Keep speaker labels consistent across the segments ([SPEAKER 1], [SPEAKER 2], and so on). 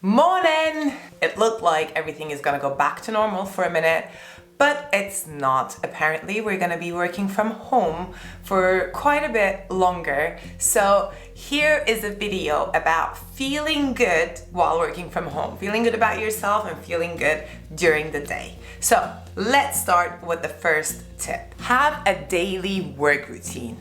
[SPEAKER 1] Morning! It looked like everything is gonna go back to normal for a minute, but it's not. Apparently, we're gonna be working from home for quite a bit longer. So here is a video about feeling good while working from home, feeling good about yourself and feeling good during the day. So let's start with the first tip. Have a daily work routine.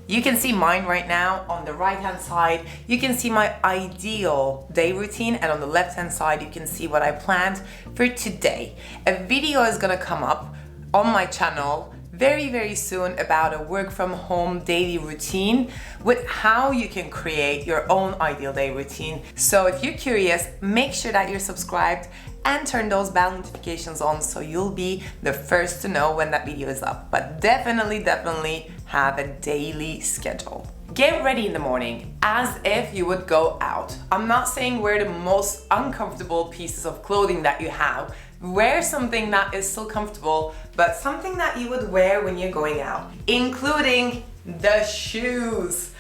[SPEAKER 1] You can see mine right now on the right hand side. You can see my ideal day routine, and on the left hand side you can see what I planned for today. A video is gonna come up on my channel very soon about a work from home daily routine with how you can create your own ideal day routine. So if you're curious, make sure that you're subscribed and turn those bell notifications on so you'll be the first to know when that video is up. But definitely have a daily schedule. Get ready in the morning as if you would go out. I'm not saying wear the most uncomfortable pieces of clothing that you have. Wear something that is still comfortable, but something that you would wear when you're going out, including the shoes.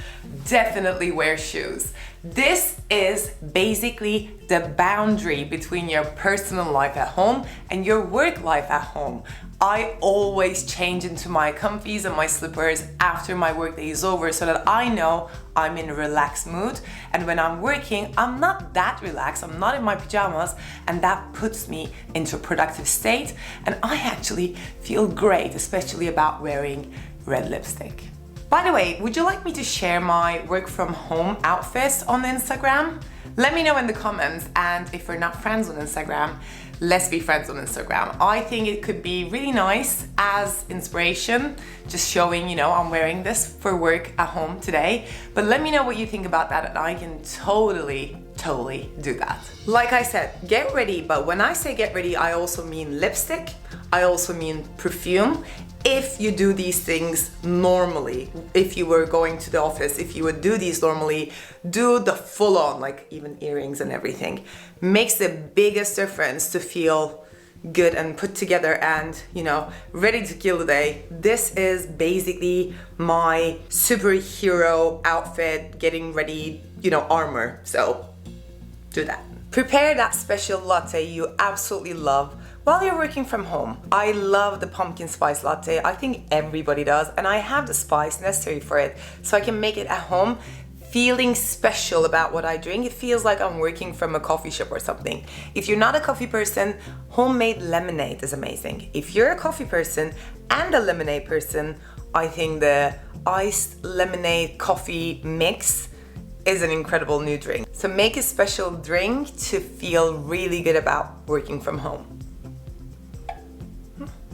[SPEAKER 1] Definitely wear shoes. This is basically the boundary between your personal life at home and your work life at home. I always change into my comfies and my slippers after my workday is over so that I know I'm in a relaxed mood. And when I'm working, I'm not that relaxed, I'm not in my pajamas, and that puts me into a productive state. And I actually feel great, especially about wearing red lipstick. By the way, would you like me to share my work from home outfits on Instagram? Let me know in the comments, and if we're not friends on Instagram, let's be friends on Instagram. I think it could be really nice as inspiration, just showing, I'm wearing this for work at home today. But let me know what you think about that, and I can totally do that. Like I said, get ready, but when I say get ready, I also mean lipstick, I also mean perfume. If you do these things normally, if you were going to the office, if you would do these normally, do the full on, like even earrings and everything. Makes the biggest difference to feel good and put together and, ready to kill the day. This is basically my superhero outfit, getting ready, armor. So do that. Prepare that special latte you absolutely love while you're working from home. I love the pumpkin spice latte. I think everybody does, and I have the spice necessary for it, so I can make it at home feeling special about what I drink. It feels like I'm working from a coffee shop or something. If you're not a coffee person, homemade lemonade is amazing. If you're a coffee person and a lemonade person, I think the iced lemonade coffee mix is an incredible new drink. So make a special drink to feel really good about working from home.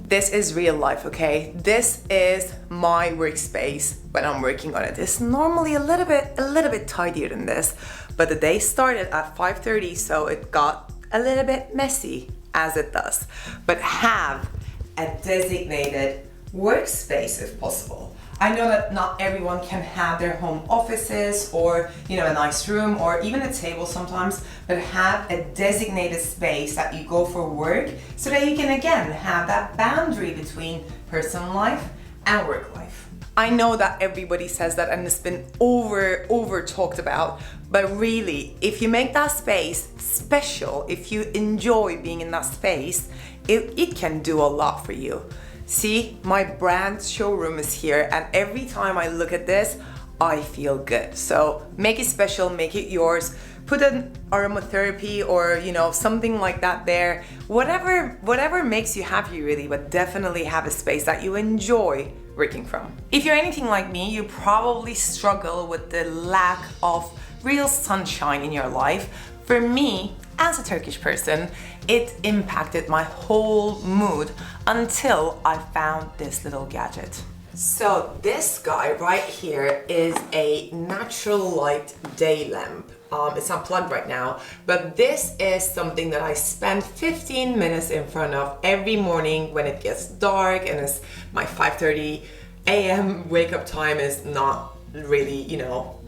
[SPEAKER 1] This is real life, okay? This is my workspace when I'm working on it. It's normally a little bit tidier than this, but the day started at 5:30, so it got a little bit messy, as it does. But have a designated workspace if possible. I know that not everyone can have their home offices or, a nice room or even a table sometimes, but have a designated space that you go for work so that you can again have that boundary between personal life and work life. I know that everybody says that and it's been over talked about, but really, if you make that space special, if you enjoy being in that space, it can do a lot for you. See, my brand showroom is here, and every time I look at this, I feel good. So make it special, make it yours. Put an aromatherapy or, something like that there. Whatever makes you happy really, but definitely have a space that you enjoy working from. If you're anything like me, you probably struggle with the lack of real sunshine in your life. For me, as a Turkish person, it impacted my whole mood until I found this little gadget. So this guy right here is a natural light day lamp. It's unplugged right now, but this is something that I spend 15 minutes in front of every morning when it gets dark and it's my 5:30 a.m. wake up time is not really,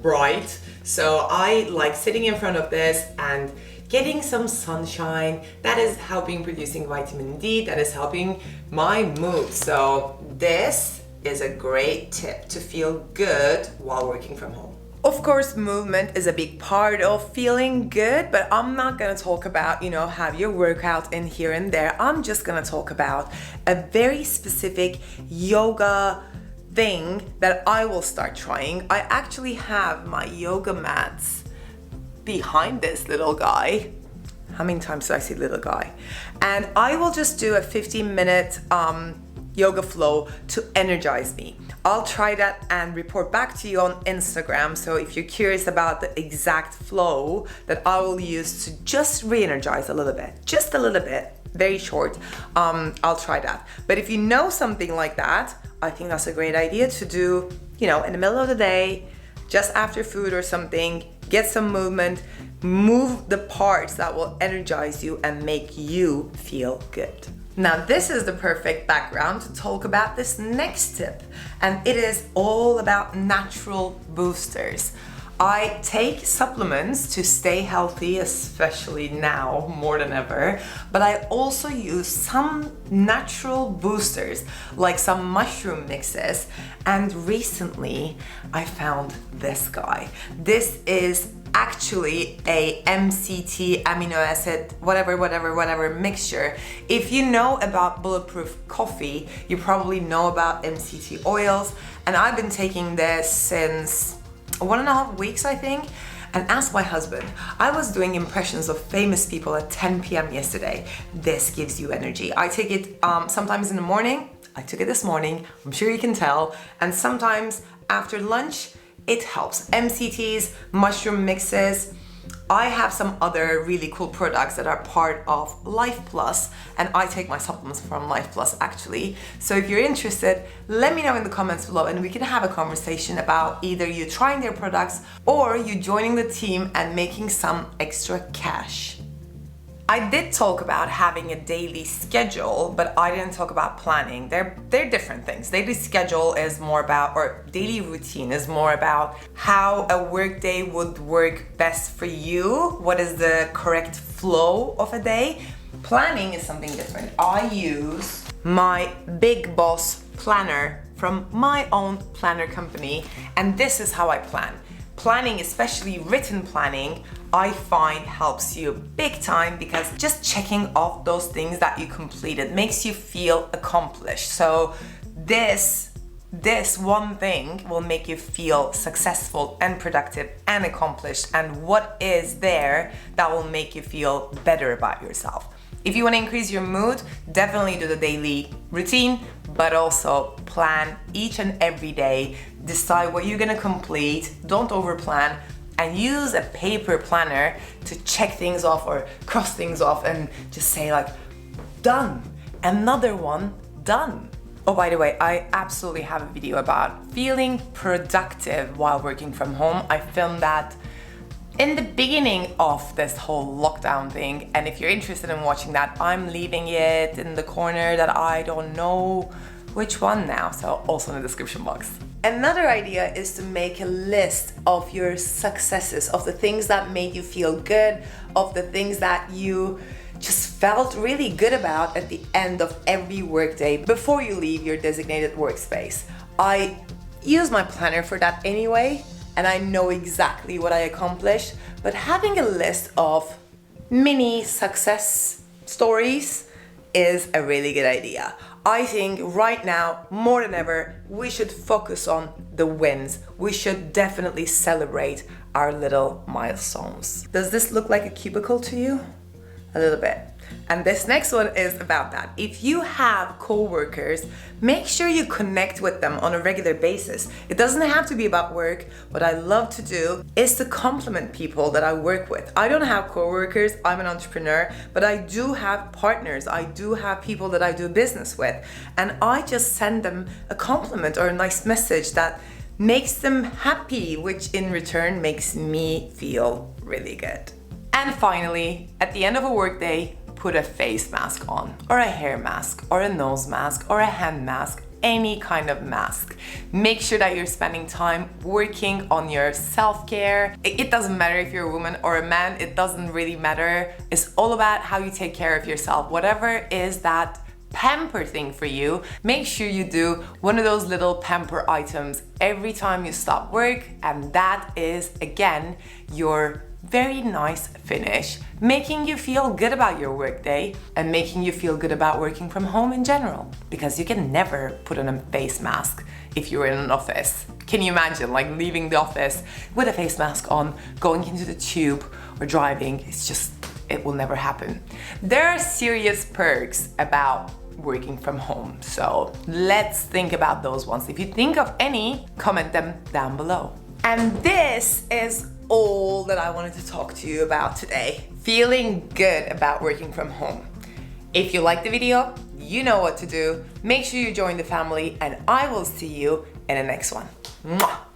[SPEAKER 1] bright. So I like sitting in front of this and getting some sunshine. That is helping producing vitamin D, that is helping my mood. So this is a great tip to feel good while working from home. Of course, movement is a big part of feeling good, but I'm not gonna talk about, have your workout in here and there. I'm just gonna talk about a very specific yoga thing that I will start trying. I actually have my yoga mats behind this little guy. How many times did I say little guy? And I will just do a 15-minute yoga flow to energize me. I'll try that and report back to you on Instagram. So if you're curious about the exact flow that I will use to just re-energize a little bit, just a little bit, very short, I'll try that. But if you know something like that, I think that's a great idea to do, in the middle of the day, just after food or something, get some movement, move the parts that will energize you and make you feel good. Now, this is the perfect background to talk about this next tip, and it is all about natural boosters. I take supplements to stay healthy, especially now more than ever, but I also use some natural boosters, like some mushroom mixes, and recently I found this guy. This is actually a MCT amino acid, whatever mixture. If you know about bulletproof coffee, you probably know about MCT oils, and I've been taking this since 1.5 weeks, I think. And ask my husband. I was doing impressions of famous people at 10 p.m. yesterday. This gives you energy. I take it sometimes in the morning. I took it this morning, I'm sure you can tell. And sometimes after lunch, it helps. MCTs, mushroom mixes. I have some other really cool products that are part of Life Plus, and I take my supplements from Life Plus actually. So if you're interested, let me know in the comments below and we can have a conversation about either you trying their products or you joining the team and making some extra cash. I did talk about having a daily schedule, but I didn't talk about planning. They're different things. Daily schedule is more about, or daily routine is more about how a workday would work best for you. What is the correct flow of a day? Planning is something different. I use my Big Boss planner from my own planner company, and this is how I plan. Planning, especially written planning, I find helps you big time because just checking off those things that you completed makes you feel accomplished. So this one thing will make you feel successful and productive and accomplished, and what is there that will make you feel better about yourself. If you want to increase your mood, definitely do the daily routine, but also plan each and every day. Decide what you're gonna complete, don't overplan, and use a paper planner to check things off or cross things off and just say like, done, another one, done. Oh, by the way, I absolutely have a video about feeling productive while working from home. I filmed that in the beginning of this whole lockdown thing, and if you're interested in watching that, I'm leaving it in the corner that I don't know which one now, so also in the description box. Another idea is to make a list of your successes, of the things that made you feel good, of the things that you just felt really good about at the end of every workday before you leave your designated workspace. I use my planner for that anyway, and I know exactly what I accomplished, but having a list of mini success stories is a really good idea. I think right now, more than ever, we should focus on the wins. We should definitely celebrate our little milestones. Does this look like a cubicle to you? A little bit. And this next one is about that. If you have co-workers, make sure you connect with them on a regular basis. It doesn't have to be about work. What I love to do is to compliment people that I work with. I don't have co-workers, I'm an entrepreneur, but I do have partners. I do have people that I do business with. And I just send them a compliment or a nice message that makes them happy, which in return makes me feel really good. And finally, at the end of a workday, put a face mask on, or a hair mask, or a nose mask, or a hand mask, any kind of mask. Make sure that you're spending time working on your self-care. It doesn't matter if you're a woman or a man, it doesn't really matter. It's all about how you take care of yourself. Whatever is that pamper thing for you, make sure you do one of those little pamper items every time you stop work, and that is again your very nice finish, making you feel good about your workday and making you feel good about working from home in general, because you can never put on a face mask if you're in an office. Can you imagine like leaving the office with a face mask on, going into the tube or driving? It will never happen. There are serious perks about working from home, so let's think about those ones. If you think of any, comment them down below. And this is all that I wanted to talk to you about today. Feeling good about working from home. If you liked the video, you know what to do. Make sure you join the family, and I will see you in the next one. Mwah!